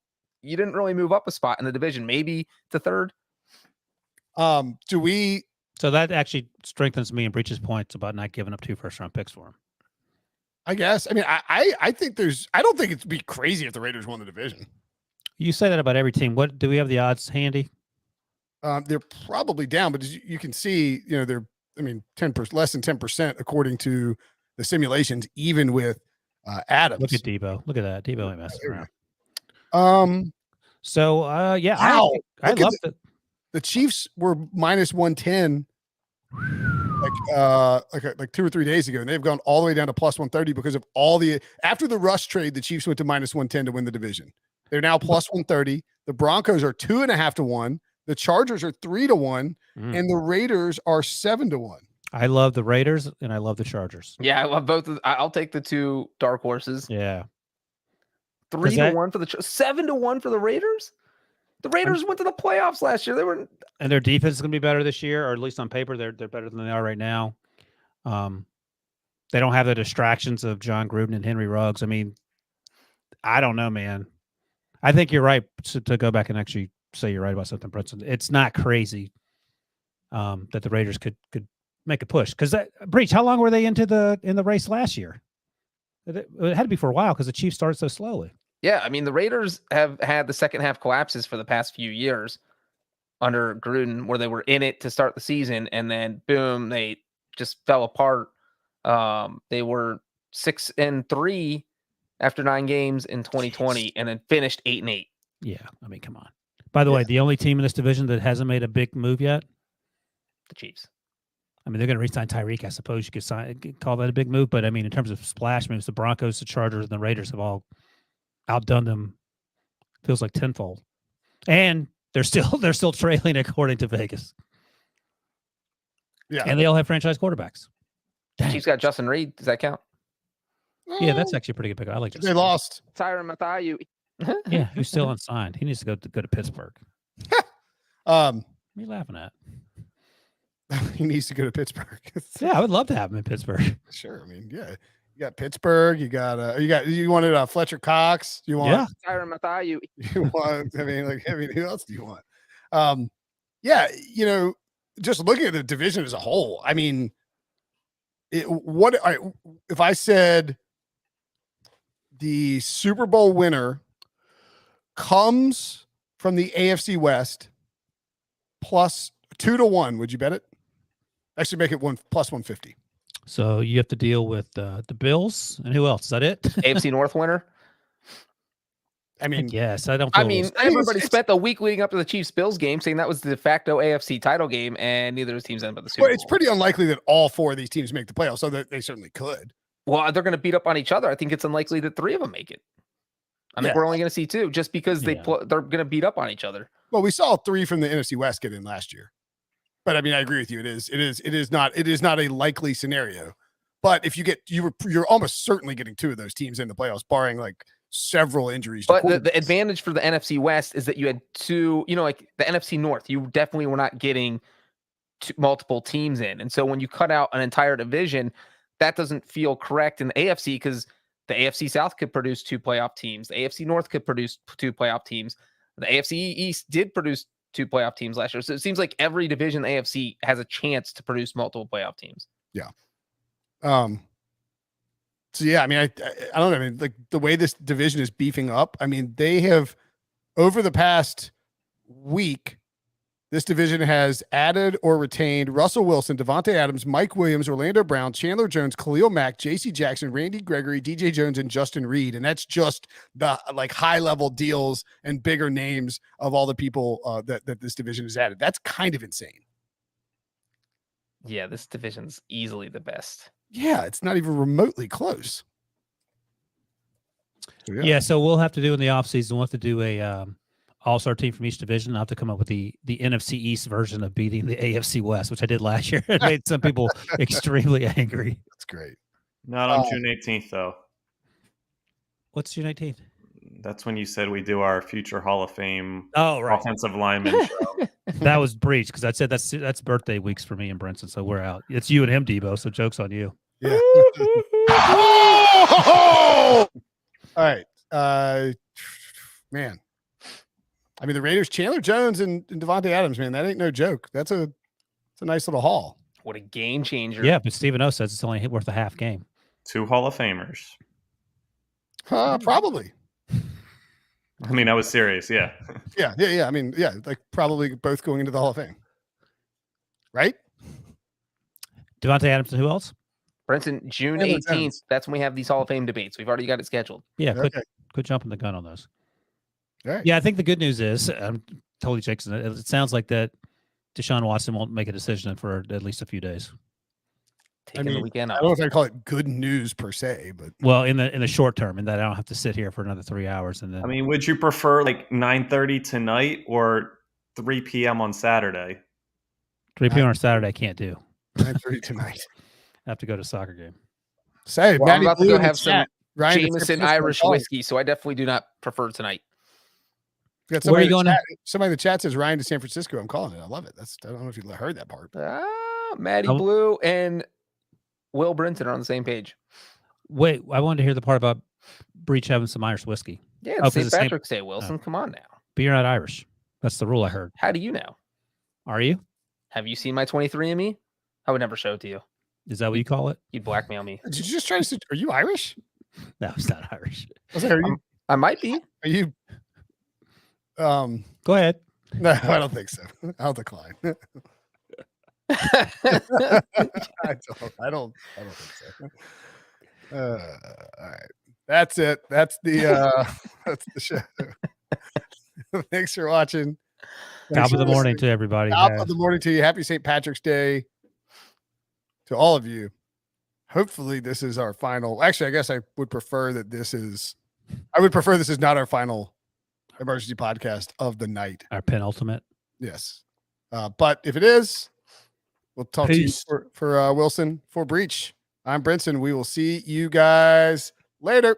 you didn't really move up a spot in the division, maybe to third. So that actually strengthens me and Breech's points about not giving up 2 first-round picks for him. I guess. I mean, I think I don't think it'd be crazy if the Raiders won the division. You say that about every team. What do we have the odds handy? They're probably down, but as you can see, they're 10%, less than 10% according to the simulations, even with Adams. Look at Debo. Look at that. Debo ain't messing around. Yeah. Wow. I love it. The Chiefs were minus 110 like 2 or 3 days ago, and they've gone all the way down to plus 130 because of after the Russ trade, the Chiefs went to minus 110 to win the division. They're now plus 130. The Broncos are 2.5 to 1. The Chargers are 3 to 1, and the Raiders are 7 to 1. I love the Raiders and I love the Chargers. Yeah, I love both. I'll take the 2 dark horses. Yeah, 3 to 1 for the 7 to 1 for the Raiders. The Raiders went to the playoffs last year. And their defense is going to be better this year, or at least on paper, they're better than they are right now. They don't have the distractions of John Gruden and Henry Ruggs. I mean, I don't know, man. I think you're right to go back and actually say you're right about something, Brinson. It's not crazy that the Raiders could make a push, because Breech, how long were they in the race last year? It had to be for a while because the Chiefs started so slowly. Yeah, I mean, the Raiders have had the second half collapses for the past few years under Gruden, where they were in it to start the season, and then boom, they just fell apart. They were 6-3 after 9 games in 2020, and then finished 8-8. Yeah, I mean, come on. By the way, the only team in this division that hasn't made a big move yet, The Chiefs. I mean, they're going to re-sign Tyreek. I suppose you could call that a big move, but I mean, in terms of splash moves, the Broncos, the Chargers, and the Raiders have all outdone them. Feels like tenfold, and they're still trailing according to Vegas. Yeah, and they all have franchise quarterbacks. The Chiefs got Justin Reed. Does that count? Yeah, that's actually a pretty good pick. I like Justin. They lost. Tyrann Mathieu. Yeah, who's still unsigned? He needs to go to Pittsburgh. What are you laughing at? He needs to go to Pittsburgh. Yeah, I would love to have him in Pittsburgh. Sure. I mean, yeah. You got Pittsburgh. You wanted Fletcher Cox. You want Tyrann Mathieu. You want? I mean, who else do you want? Yeah. Just looking at the division as a whole. I mean, if I said the Super Bowl winner comes from the AFC West plus 2 to 1, would you bet it? Actually, make it plus 150. So you have to deal with the Bills and who else? Is that it? AFC North winner. I mean, yes. Everybody spent the week leading up to the Chiefs-Bills game saying that was the de facto AFC title game, and neither of those teams ended up the Super Bowl. It's pretty unlikely that all 4 of these teams make the playoffs, so that they certainly could. Well, they're going to beat up on each other. I think it's unlikely that 3 of them make it. I think we're only going to see 2 just because they're going to beat up on each other. Well, we saw 3 from the NFC West get in last year. But I mean, I agree with you. It is not a likely scenario. But if you're almost certainly getting two of those teams in the playoffs, barring like several injuries. But the advantage for the NFC West is that you had two, like the NFC North, you definitely were not getting multiple teams in. And so when you cut out an entire division, that doesn't feel correct in the AFC because the AFC South could produce two playoff teams. The AFC North could produce two playoff teams. The AFC East did produce two playoff teams last year. So it seems like every division in the AFC has a chance to produce multiple playoff teams. Yeah. So yeah, I mean, I don't know. I mean, like the way this division is beefing up, I mean, they have over the past week, this division has added or retained Russell Wilson, Davante Adams, Mike Williams, Orlando Brown, Chandler Jones, Khalil Mack, J.C. Jackson, Randy Gregory, DJ Jones, and Justin Reed. And that's just the like high level deals and bigger names of all the people that this division has added. That's kind of insane. Yeah, this division's easily the best. Yeah, it's not even remotely close. So, yeah, so we'll have to do in the offseason, we'll have to do a all-star team from each division. I'll have to come up with the NFC East version of beating the AFC West, which I did last year. It made some people extremely angry. That's great. Not on June 18th, though. What's June 18th? That's when you said we do our future Hall of Fame right. offensive lineman show. That was Breech because I said that's birthday weeks for me and Brinson, so we're out. It's you and him, Debo, so joke's on you. Yeah. Oh! All right. Man. I mean, the Raiders, Chandler Jones and Davante Adams, man, that ain't no joke. It's a nice little haul. What a game changer. Yeah, but Stephen O says it's only worth a half game. 2 Hall of Famers. Probably. I mean, I was serious. Yeah. Yeah. I mean, yeah, like probably both going into the Hall of Fame. Right? Davante Adams and who else? Brinson, June 18th. That's when we have these Hall of Fame debates. We've already got it scheduled. Yeah, quit jumping the gun on those. All right. Yeah, I think the good news is, I'm totally Jackson. It sounds like that Deshaun Watson won't make a decision for at least a few days. Taking the weekend off. I don't know if I call it good news per se, but well, in the short term, in that I don't have to sit here for another 3 hours. And then, I mean, would you prefer like 9:30 tonight or 3 p.m. on Saturday? 3 p.m. on Saturday, I can't do. 9:30 tonight. I have to go to a soccer game. Say, well, I'm about to go have some Ryan Jameson Irish whiskey, so I definitely do not prefer tonight. Where are you going? Somebody in the chat says Ryan to San Francisco. I'm calling it. I love it. I don't know if you heard that part. Maddie Blue and Will Brinson are on the same page. Wait, I wanted to hear the part about Breech having some Irish whiskey. Yeah, it's St. Patrick's Day, Wilson. Come on now. But you're not Irish. That's the rule I heard. How do you know? Are you? Have you seen my 23andMe? I would never show it to you. Is that what you call it? You'd blackmail me. Did you just try to say, are you Irish? No, it's not Irish. I might be. Are you? Go ahead. No, I don't think so. I'll decline. I don't think so. All right. That's it. That's the show. Thanks for watching. Top of the morning to everybody. Top of the morning to you. Happy St. Patrick's Day to all of you. Hopefully this is our final. Actually, I guess I would prefer this is not our final emergency podcast of the night. Our penultimate. Yes. But if it is, we'll talk Peace. to you for Wilson, for Breech. I'm Brinson. We will see you guys later.